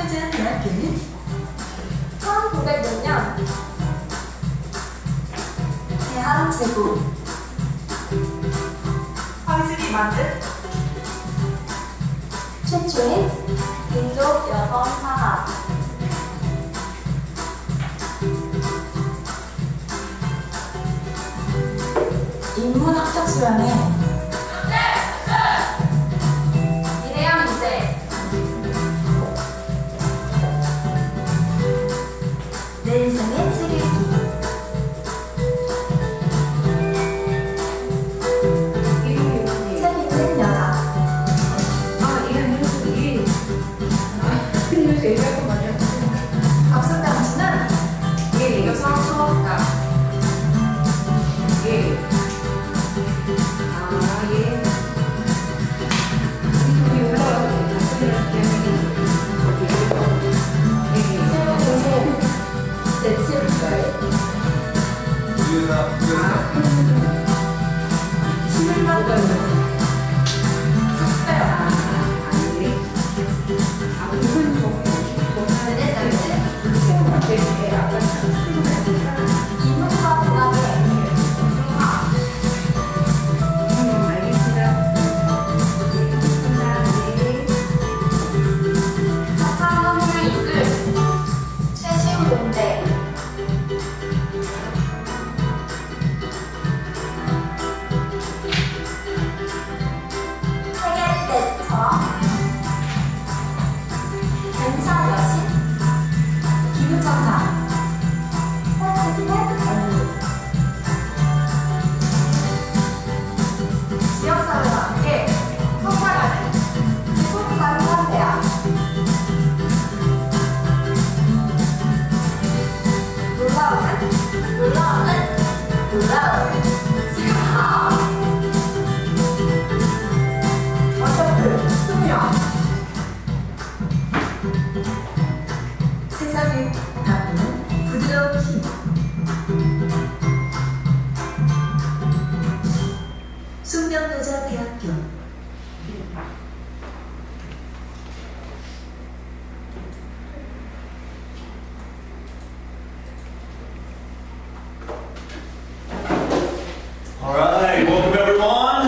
대학교는 1900년 대한제국 황실이 만든 최초의 민족 여성 사학 인문학적 수양의 미래형 인재 내 인생의 찌개기 책임진 여자 박수 당신은 이문과 대답의 융합 사차원을 이끌 최신 공대 세계대처럼 경사 여신 기후천사 지역사회와 함께 성장하는 지속가능한 대학 놀라우는 수학 어설픈 수명 세상을 바꾸는 부드러운 힘 숙명여자대학교 All right, welcome everyone.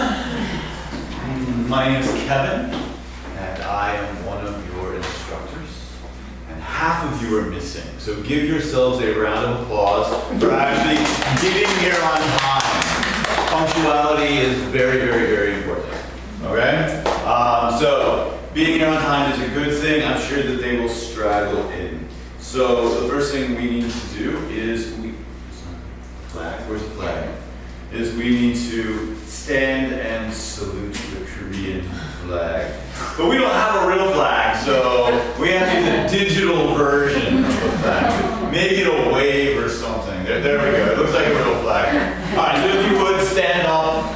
My name is Kevin, and I am one of your instructors. And half of you are missing, so give yourselves a round of applause for actually getting here on time. Punctuality is very, very, very important. Okay? So being here on time is a good thing. I'm sure that they will straggle in. So the first thing we need to do is flag. Where's the flag? Is we need to stand and salute the Korean flag. But we don't have a real flag, so we have to use a digital version of the flag. Make it a wave or something. There we go. It looks like a real flag. All right, so if you would stand up.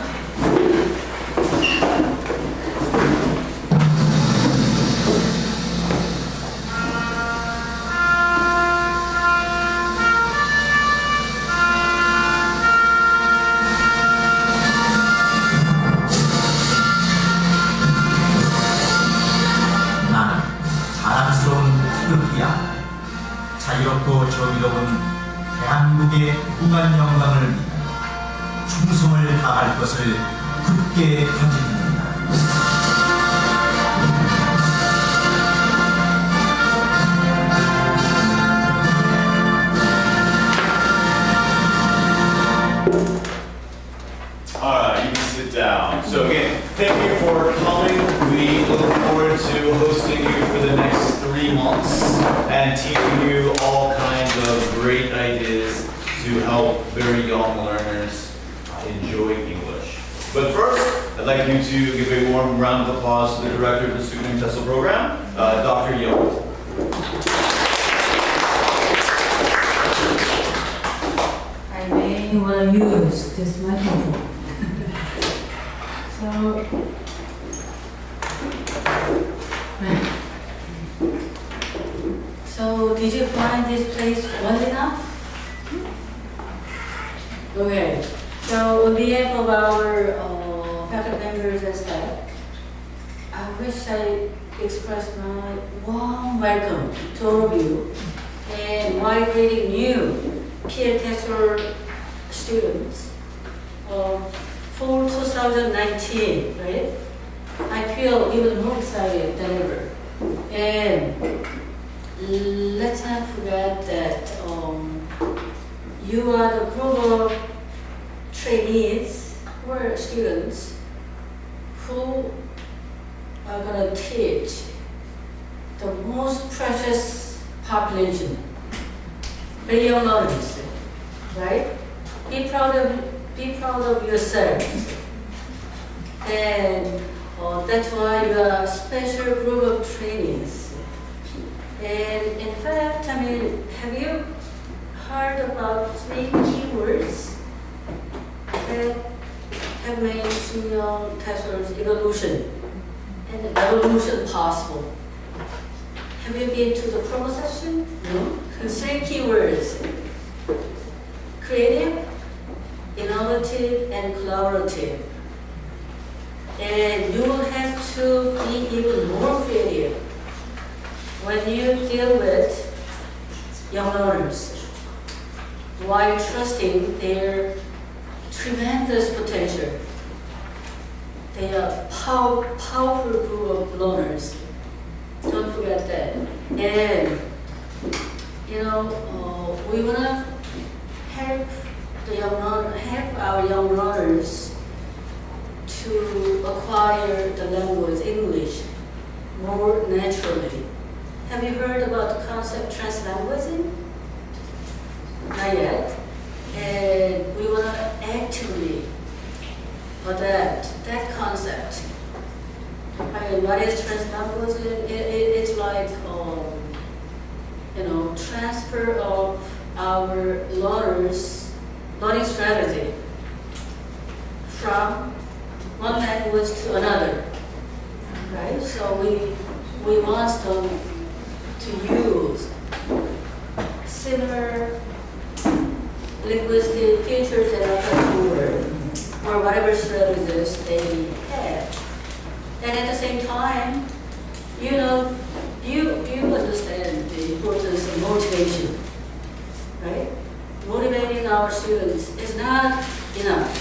나는 자랑스러운 태극기야. 자유롭고 정의로운 대한민국의 무한 영광을 위하여 충성을 다할 것을 굳게 다짐한다. Alright, you can sit down. So again, thank you for coming. We look forward to hosting you for the next 3 months and teaching you all kinds of great ideas to help very young learners enjoy English. But first, I'd like you to give a warm round of applause to the director of the Student TESOL program, Dr. Yo. I may want to use this microphone. So did you find this place well enough? Okay. So on behalf of our faculty members and staff, wish I expressed my warm welcome to all of you and while greeting new TESOL students for 2019, right? I feel even more excited than ever. And let's not forget that you are the group of trainees or students who are going to teach the most precious population, the young learners, right? Be proud of yourselves. And that's why you are a special group of trainees. And in fact, I mean, have you heard about 3 keywords that have made Senior TESOL's evolution and the evolution possible? Have you been to the promo session? No. 3 keywords: creative, innovative, and collaborative. And you will have to be even more creative when you deal with young learners, while trusting their tremendous potential. They are powerful group of learners. Don't forget that. And we want to help our young learners to acquire the language English more naturally. Have you heard about the concept translanguaging? Not yet. And we want to actively adapt that concept. I mean, what is translanguaging? It's like transfer of our learners' learning strategy from one language to another, right? So we want them to use similar linguistic features and other or whatever strategies they have. And at the same time, you understand the importance of motivation, right? Motivating our students is not enough.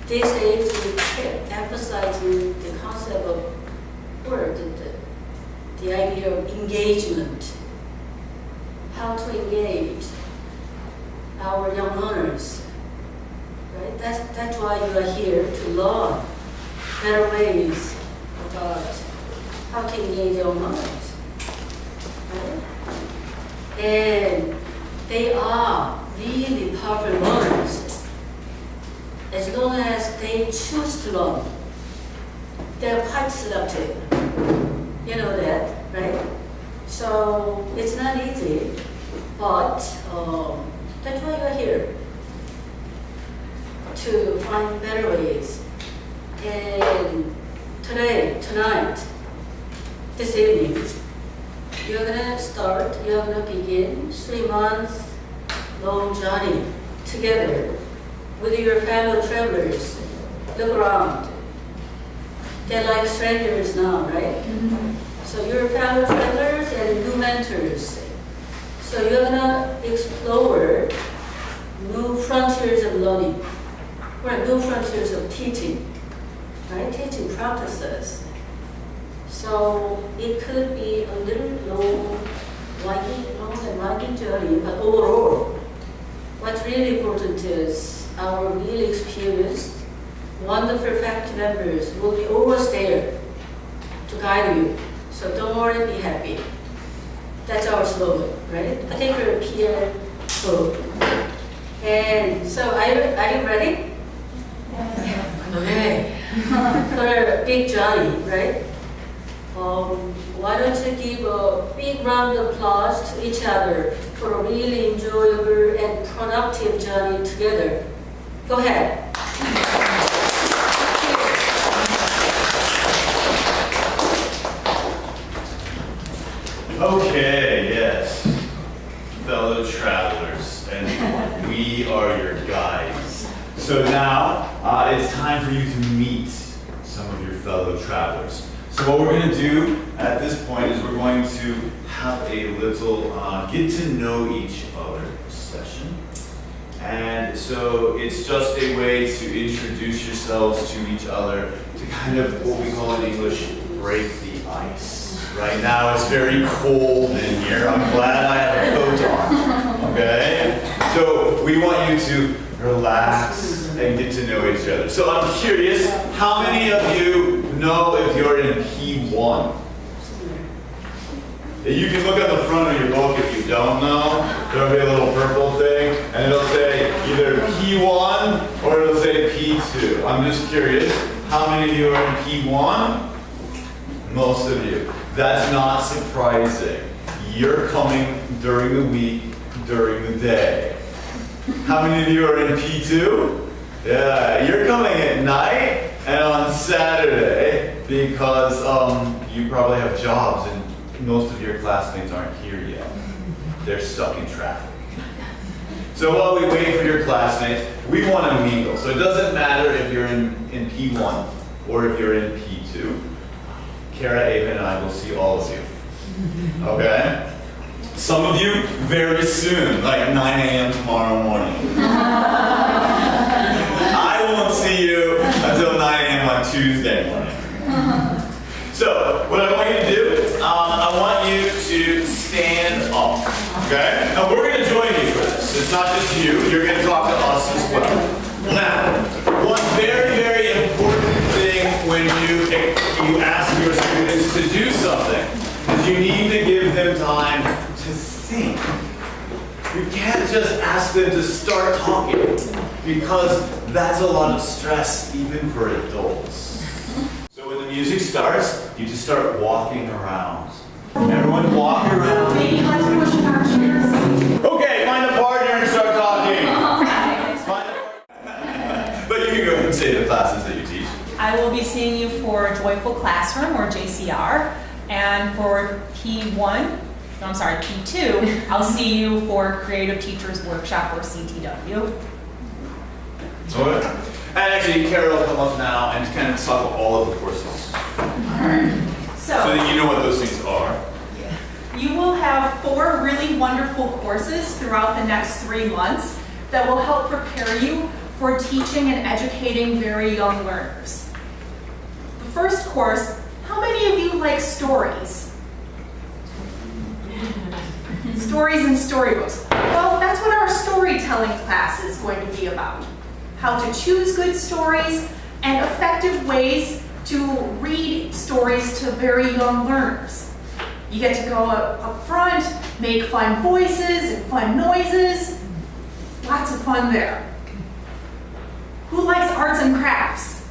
These days, we keep emphasizing the concept of the idea of engagement, how to engage our young learners. Right? That's why you are here, to learn better ways about how to engage young learners. Right? And they are really powerful learners as long as they choose to learn. They're quite selective. You know that, right? So it's not easy, but that's why you're here, to find better ways. And tonight, this evening, you're gonna begin 3-month long journey together with your fellow travelers. Look around. They're like strangers now, right? Mm-hmm. So you're fellow travelers and new mentors. So you're gonna explore new frontiers of learning, or new frontiers of teaching, right? Teaching practices. So it could be a little long and winding journey, but overall, what's really important is our really experienced, wonderful faculty members will be always there to guide you. So don't worry, be happy. That's our slogan, right? Particular peer group. And so are you ready? Okay. For a big journey, right? Why don't you give a big round of applause to each other for a really enjoyable and productive journey together. Go ahead. Okay, yes, fellow travelers, and we are your guides. So now it's time for you to meet some of fellow travelers. So what we're going to do at this point is we're going to have a little get to know each other session. And so it's just a way to introduce yourselves to each other, to kind of what we call in English, break the ice. Right now it's very cold in here. I'm glad I have a coat on, okay? So we want you to relax and get to know each other. So I'm curious, how many of you know if you're in P1? You can look at the front of your book if you don't know. There'll be a little purple thing, and it'll say either P1 or it'll say P2. I'm just curious, how many of you are in P1? Most of you. That's not surprising. You're coming during the week, during the day. How many of you are in P2? Yeah, you're coming at night and on Saturday because you probably have jobs and most of your classmates aren't here yet. They're stuck in traffic. So while we wait for your classmates, we want to mingle. So it doesn't matter if you're in P1 or if you're in P2. Kara, Ava, and I will see all of you. Okay? Some of you very soon, like 9 a.m. tomorrow morning. I won't see you until 9 a.m. on Tuesday morning. So, what I want you to do, I want you to stand up. Okay? Now we're going to join you for this. It's not just you. You're going to talk to us as well. Now, one very, very important thing when you ask your students to do something is you need to give them time to think. You can't just ask them to start talking because that's a lot of stress even for adults. So when the music starts, you just start walking around. Everyone walk around. Maybe let's push our chairs. Okay, find a partner and start talking. But you can go ahead and say the classes that you teach. I will be seeing you for Joyful Classroom, or JCR, and for P2, I'll see you for Creative Teachers Workshop, or CTW. Okay. And actually, Kara will come up now and kind of talk about all of the courses. So that you know what those things are. You will have 4 really wonderful courses throughout the next 3 months that will help prepare you for teaching and educating very young learners. The first course, how many of you like stories? Stories and storybooks. Well, that's what our storytelling class is going to be about. How to choose good stories and effective ways to read stories to very young learners. You get to go up front, make fun voices and fun noises. Lots of fun there. Who likes arts and crafts?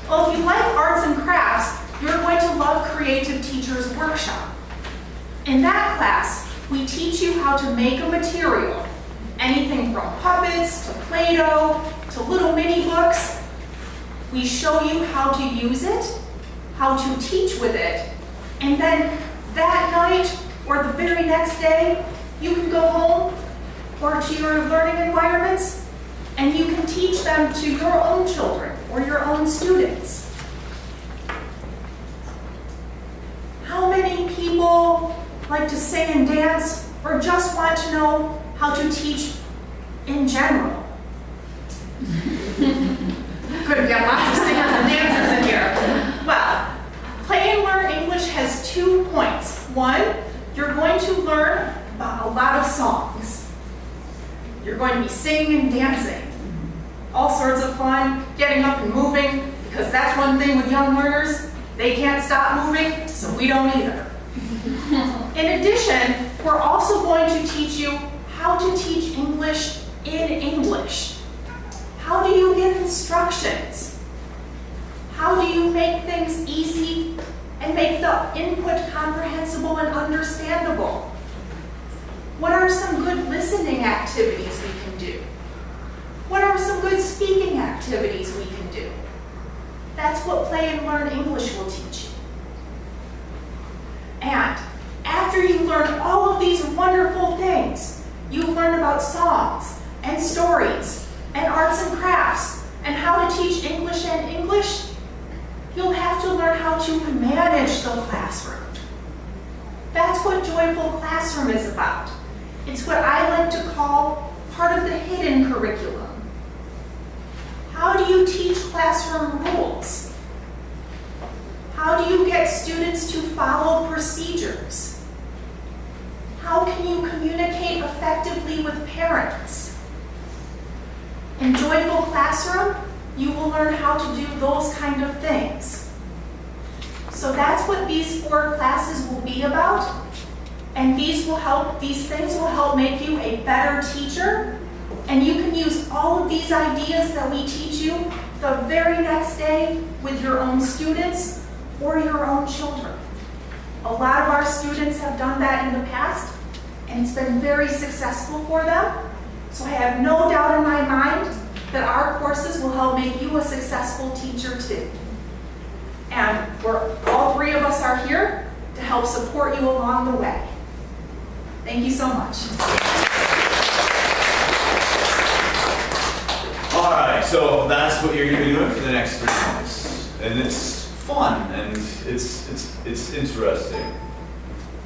Well, if you like arts and crafts, you're going to love Creative Teachers Workshop. In that class, we teach you how to make a material. Anything from puppets to Play-Doh to little mini books. We show you how to use it, how to teach with it, and then that night or the very next day, you can go home or to your learning environments and you can teach them to your own children or your own students. How many people like to sing and dance or just want to know how to teach in general? Couldn't get lots of singers and dancers in here. Well, Play and Learn English has 2 points. 1, you're going to learn about a lot of songs. You're going to be singing and dancing. All sorts of fun, getting up and moving, because that's one thing with young learners. They can't stop moving, so we don't either. In addition, we're also going to teach you how to teach English in English. How do you give instructions? How do you make things easy and make the input comprehensible and understandable? What are some good listening activities we can do? What are some good speaking activities we can do? That's what Play and Learn English will teach you. And after you learn all of these wonderful things, you learn about songs and stories and arts and crafts and how to teach English and English manage the classroom. That's what Joyful Classroom is about. It's what I like to call part of the hidden curriculum. How do you teach classroom rules? How do you get students to follow procedures? How can you communicate effectively with parents? In Joyful Classroom, you will learn how to do those kind of things. So that's what these 4 classes will be about. And these things will help make you a better teacher. And you can use all of these ideas that we teach you the very next day with your own students or your own children. A lot of our students have done that in the past, and it's been very successful for them. So I have no doubt in my mind that our courses will help make you a successful teacher too. And all 3 of us are here to help support you along the way. Thank you so much. All right, so that's what you're going to be doing for the next 3 months, and it's fun and it's interesting.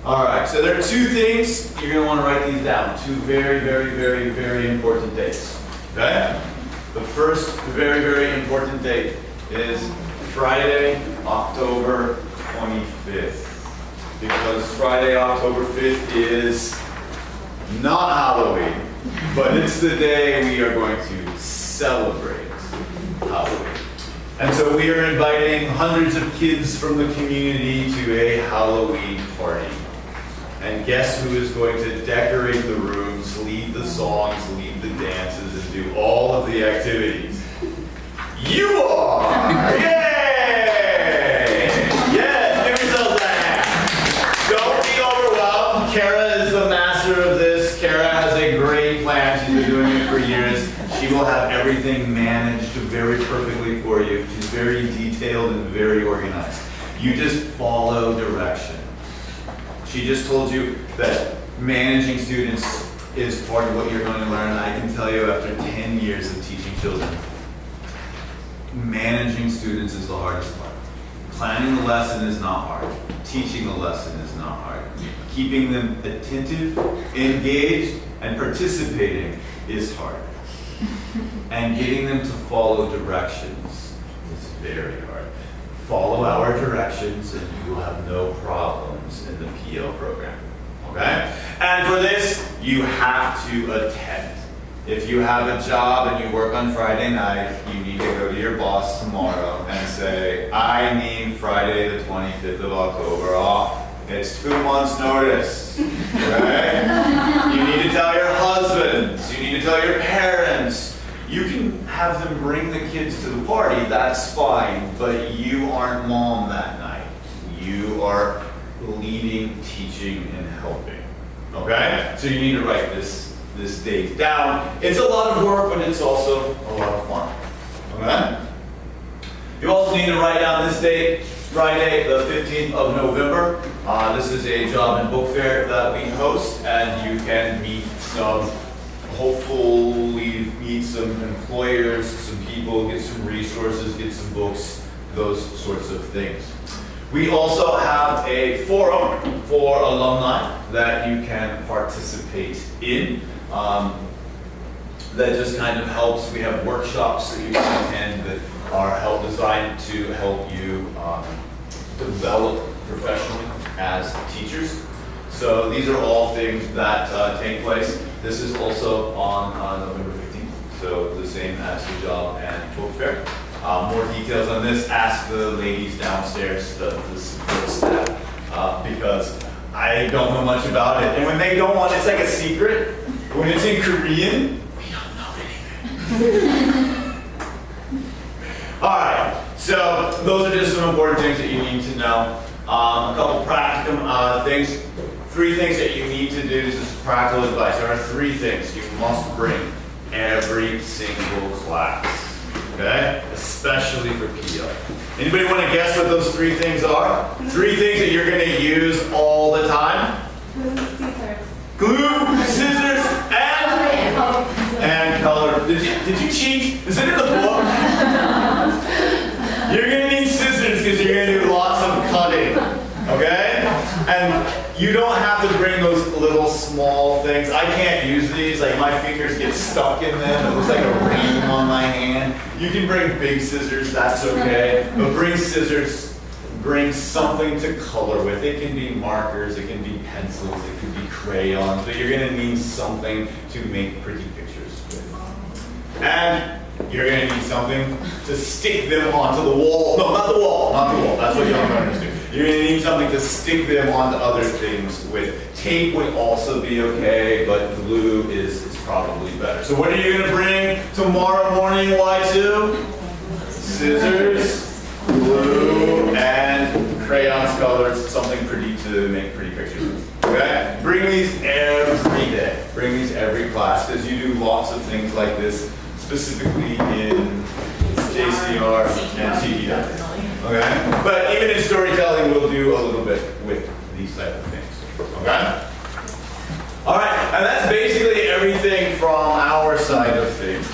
All right, so there are 2 things you're going to want to write these down. 2 very, very, very, very important dates. Okay? The first very, very important date is Friday, October 25th. Because Friday, October 5th is not Halloween, but it's the day we are going to celebrate Halloween. And so we are inviting hundreds of kids from the community to a Halloween party. And guess who is going to decorate the rooms, lead the songs, lead the dances, and do all of the activities? You are! Yay! Yes, give yourselves a hand. Don't be overwhelmed. Kara is the master of this. Kara has a great plan. She's been doing it for years. She will have everything managed very perfectly for you. She's very detailed and very organized. You just follow direction. She just told you that managing students is part of what you're going to learn. I can tell you after 10 years of teaching children, managing students is the hardest part. Planning the lesson is not hard. Teaching the lesson is not hard. Keeping them attentive, engaged, and participating is hard. And getting them to follow directions is very hard. Follow our directions and you will have no problems in the PL program. Okay? And for this, you have to attend. If you have a job and you work on Friday night, you need to go to your boss tomorrow and say, I need Friday the 25th of October off. It's 2 months notice. Okay? You need to tell your husbands. You need to tell your parents. You can have them bring the kids to the party, that's fine, but you aren't mom that night. You are leading, teaching, and helping. Okay? So you need to write this date down. It's a lot of work, but it's also a lot of fun. Okay? You also need to write down this date, Friday, the 15th of November. This is a job and book fair that we host, and you can meet hopefully meet some employers, some people, get some resources, get some books, those sorts of things. We also have a forum for alumni that you can participate in. That just kind of helps. We have workshops that you can attend that are designed to help you develop professionally as teachers. So these are all things that take place. This is also on November 15th, so the same as the job and book fair. More details on this, ask the ladies downstairs, the support staff, because I don't know much about it. And when they don't want, it's like a secret. When it's in Korean, we don't know anything. All right, so those are just some important things that you need to know. A couple practicum things. 3 things that you need to do. This is practical advice. There are 3 things you must bring every single class, okay? Especially for PL. Anybody want to guess what those 3 things are? 3 things that you're going to use all the time? Glue, scissors, and color. Did you cheat? Is it in the book? You're going to need scissors because you're going to do lots of cutting. Okay? And you don't have to bring those little small things. I can't use these, like my fingers get stuck in them. It looks like a ring on my hand. You can bring big scissors, that's okay. But bring scissors, bring something to color with. It can be markers, it can be pencils, it could be crayons, but you're gonna need something to make pretty pictures with. And you're gonna need something to stick them onto the wall. No, not the wall, not the wall. That's what young learners do. You're gonna need something to stick them onto other things with. Tape would also be okay, but glue is probably better. So what are you gonna bring tomorrow morning, Y2? Scissors, glue, and crayons, colors, something pretty to make pretty pictures with. Okay? Bring these every day. Bring these every class, because you do lots of things like this, specifically in JCR and CDW. Okay? But even in storytelling, we'll do a little bit with these type of things. Okay? All right, and that's basically everything from our side of things.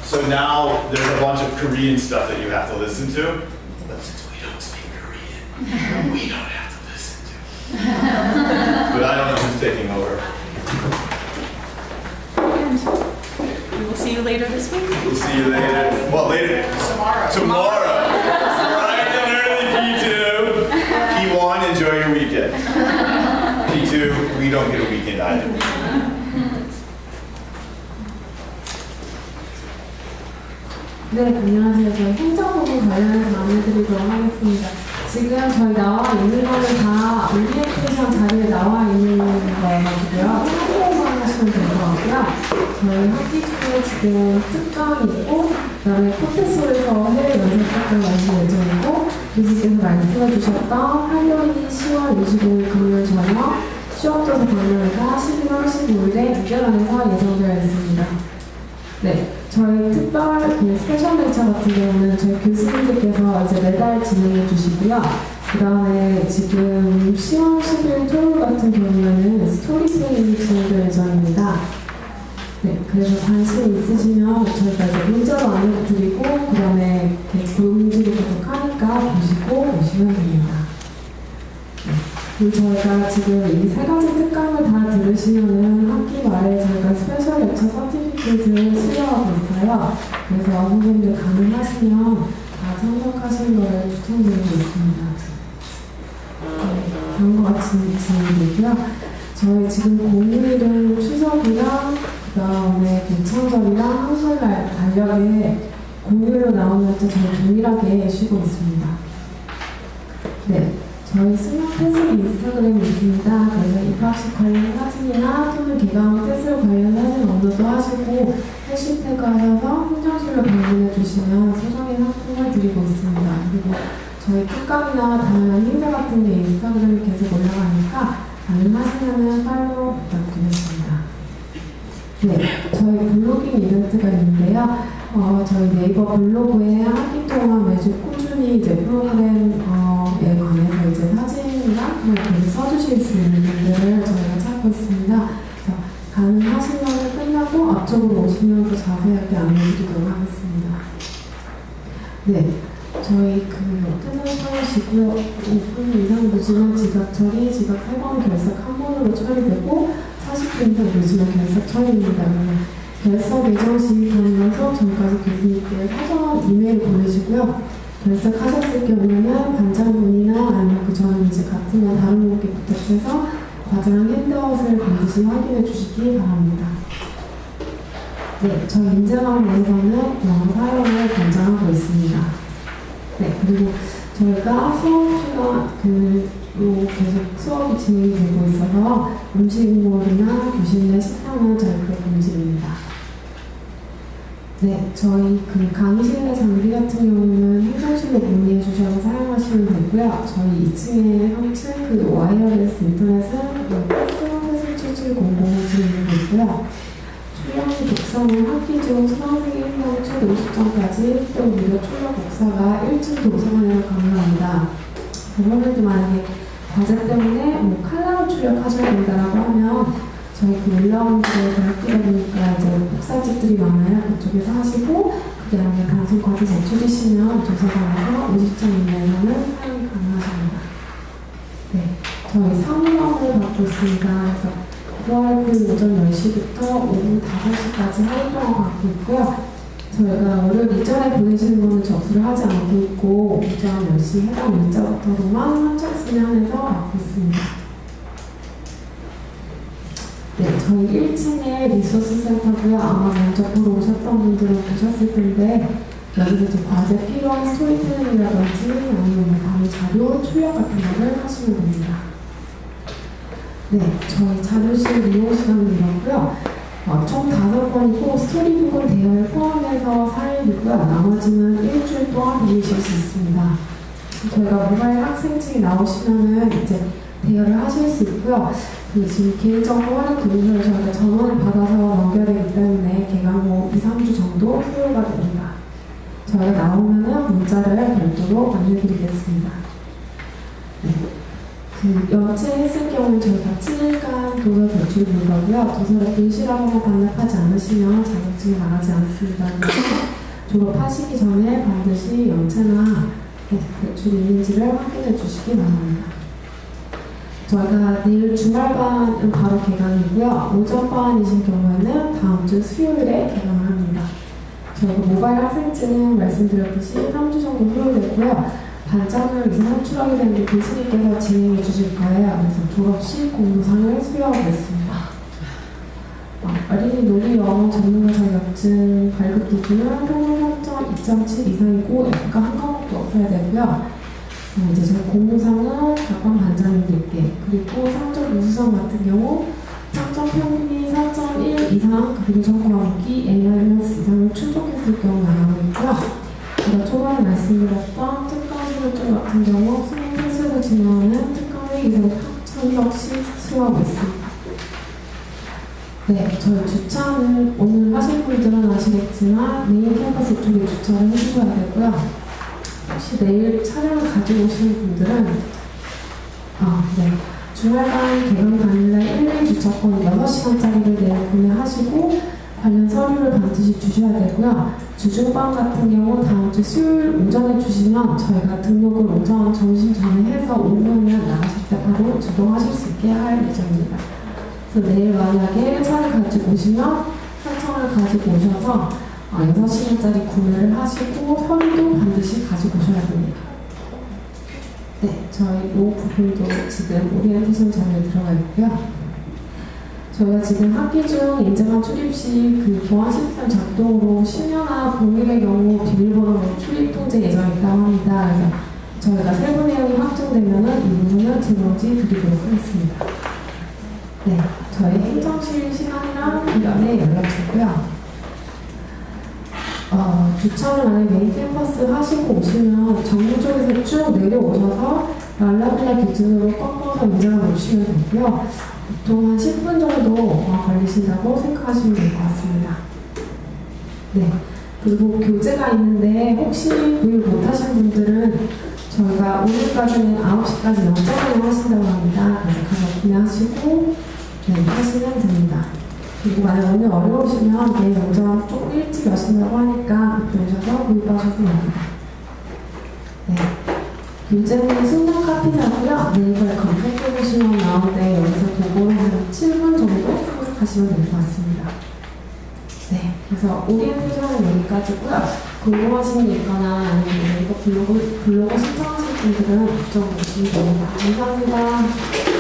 So now there's a bunch of Korean stuff that you have to listen to. But since we don't speak Korean, we don't have to listen to it. But I don't know who's taking over. We will see you later this week. We'll see you later. Well, later. Tomorrow. Bright and early, P2. P1, enjoy your weekend. P2, we don't get a weekend either. 네, 안녕하세요. 저희 행정부분 관련해서 안내드리도록 하겠습니다. 지금 저희 나와 있는 거는 다 오리엔테이션 자리에 나와 있는 거여가지고요. 참고만 하시면 될 것 같고요. 저희 학기 중에 지금 특강이 있고, 그 다음에 포테솔에서 해외 연습 특강 연습 예정이고, 교수님께서 말씀해 주셨던 화요일 10월 25일 금요일 저녁 취업조사 강연회가 11월 15일에 유견원에서 예정되어 있습니다. 네, 저희 특별 스페셜 렉처 같은 경우는 저희 교수님들께서 이제 매달 진행해 주시고요. 그 다음에 지금 10월 10일 토요일 같은 경우에는 스토리텔링이 진행될 예정입니다. 네, 그래서 관심 있으시면 저희가 이제 문자로 안내드리고 그 다음에 공지를 계속 하니까 보시고 오시면 됩니다. 그리고 저희가 지금 이 세 가지 특강을 다 들으시면은 학기 말에 저희가 스페셜 렉처 서티피케이트를 수여하고 있어요. 그래서 선생님들 가능하시면 다 참석하시는 걸 추천드리고 있습니다. 그런 것 같이 진행되고요. 저희 지금 공휴일은 추석이랑 그 다음에 개천절이랑 한글날 달력에 공휴일로 나오는 날짜 저희 동일하게 쉬고 있습니다. 네. 저희 수능 테스트 인스타그램이 있습니다. 그래서 입학식 관련 사진이나 또는 개강 테스트 관련 사진 업로드 하시고 해시태그 하셔서 행정실로 방문해 주시면 소정의 상품을 드리고 있습니다. 그리고 저희 특강이나 다양한 행사 같은 게 인스타그램에 계속 올라가니까 가능하시면 팔로우 부탁드리겠습니다. 네, 저희 블로깅 이벤트가 있는데요. 저희 네이버 블로그에 학기 동안 매주 꾸준히 이제 프로그램에 관해서 이제 사진이랑 글을 써주실 수 있는 분들을 저희가 찾고 있습니다. 그래서 가능하시면 끝나고 앞쪽으로 오시면 더 자세하게 안내드리도록 하겠습니다. 네, 저희 어떤 사용하시고요. 5분 이상 늦으면 지각 처리, 지각 3번 결석 1번으로 처리되고 40분 이상 늦으면 결석 처리입니다. 결석 예정 시 방문해서 전까지 교수님께 사전 이메일 보내시고요. 결석하셨을 경우에는 반장분이나 아니면 그 전에 이제 같은 다른 분께 부탁해서 과장 핸드아웃을 반드시 확인해 주시기 바랍니다. 네, 저희 인재방문에서는 영어 사용을 권장하고 있습니다. 네, 그리고 저희가 수업 시간으로 계속 수업이 진행이 되고 있어서 음식물이나 교실 내 식사는 절대 금지입니다. 네, 저희 강의실 내 장비 같은 경우는 행정실로 문의해 주셔서 사용하시면 되고요. 저희 2층에 3층 와이어레스 인터넷은 패스 7700을 진행하고 있고요. 출력 독서는 학기 중 수강생 1명 총 50장까지 또 무료 출력 독서가 1층 도서관에서 가능합니다. 그러면도 만약에 과제 때문에 칼라로 출력하셔야 된다라고 하면 저희 올라온 데에서 학기다 보니까 이제 복사집들이 많아요. 그쪽에서 하시고 그게 아니라 단순 과제 제출이시면 도서관에서 50장 이내에서는 사용이 가능하십니다. 저희 사무원을 받고 있습니다. 그래서 9월 9일 오전 10시부터 오후 5시까지 하루 동안 받고 있고요. 저희가 월요일 이전에 보내시는 분은 접수를 하지 않고 있고 오전 10시 해당 일자부터로만 한정 수량해서 받고 있습니다. 네, 저희 1층에 리소스 센터고요. 아마 먼저 보러 오셨던 분들은 보셨을 텐데 여기서 이제 과제 필요한 스토리텔링이라든지 아니면 다른 자료 출력 같은 거를 하시면 됩니다. 네, 저희 자료실 이용 시간은 이렇고요. 총 5번이고 스토리북은 대여에 포함해서 4일이고요. 나머지는 일주일 동안 빌리실 수 있습니다. 저희가 모바일 학생증이 나오시면은 이제 대여를 하실 수 있고요. 지금 개인정보 활용 동의서를 저희가 전원을 받아서 넘겨야 되기 때문에 개강 후 2, 3주 정도 소요가 됩니다. 저희가 나오면은 문자를 별도로 안내드리겠습니다. 네. 연체했을 경우는 저희가 7일간 도서 대출 불가고요. 도서를 글씨라고 반납하지 않으시면 자격증이 나가지 않습니다. 그래서 졸업하시기 전에 반드시 연체나 대출이 있는지를 확인해 주시기 바랍니다. 저희가 내일 주말반은 바로 개강이고요. 오전반이신 경우에는 다음 주 수요일에 개강을 합니다. 저희가 모바일 학생증은 말씀드렸듯이 3주 정도 소요되고요. 반장을 이상 출하게 되는데 교수님께서 진행해 주실 거예요. 그래서 졸업 시 공부상을 수여하고 있습니다. 어린이 놀이 영어 전문가 자격증 발급 기준은 평균 평점 2.7 이상이고 약간 한 과목도 없어야 되고요. 이제 저희 공부상은 각반 반장님들께 그리고 성적 우수상 같은 경우 평점 평균이 4.1 이상 그리고 전 과목이 A- 이상을 충족했을 경우 나가고 있고요. 제가 초반에 말씀드렸던 특강교육증 같은 경우 수능 필수를 증명하는 특강회의를 1000석씩 수여하고 있습니다. 네, 저희 주차는 오늘 하실 분들은 아시겠지만 메인 캠퍼스 쪽에 주차를 해주셔야 되고요. 혹시 내일 차량을 가지고 오시는 분들은 네, 주말간 개강 당일날 1일 주차권 6시간짜리를 내일 구매하시고 관련 서류를 반드시 주셔야 되고요. 주중반 같은 경우 다음 주 수요일 오전에 주시면 저희가 등록을 오전 점심 전에 해서 오후면 나가실 때 바로 주동하실 수 있게 할 예정입니다. 그래서 내일 만약에 차를 가지고 오시면 설정을 가지고 오셔서 6시간짜리 구매를 하시고 서류도 반드시 가지고 오셔야 됩니다. 네, 저희 이 부분도 지금 오리엔테이션 자료에 들어가 있고요. 저희가 지금 학기 중 인재반 출입 시 교환 시스템 작동으로 10년화 공일의 경우 비밀번호로 출입 통제 예정이 있다고 합니다. 그래서 저희가 세부 내용이 확정되면은 이 부분은 제공지 드리도록 하겠습니다. 네, 저희 행정실 시간이랑 이전에 연락 주고요. 주차를 만약에 메인 캠퍼스 하시고 오시면 정부 쪽에서 쭉 내려오셔서 랄라빌라 기준으로 꺾어서 인장을 오시면 되고요. 보통 한 10분 정도 걸리신다고 생각하시면 될 것 같습니다. 네. 그리고 교재가 있는데 혹시 구입 못하신 분들은 저희가 오늘까지는 9시까지 영장을 하신다고 합니다. 그래서 가서 구매하시고 하시면 됩니다. 그리고 만약 오늘 어려우시면 내일 영장 조금 일찍 여신다고 하니까 그때 오셔서 구입하셔도 됩니다. 네. 교재는 숙련 카피사고요. 네이버에 검색해보시면 나오는데 여기서 보고를 한 7분 정도 생각하시면 될 것 같습니다. 네, 그래서 오리엔테이션은 여기까지고요. 궁금하신 게 있거나 아니면 네이버 블로그 신청하실 분들은 걱정 없으시면 됩니다. 감사합니다.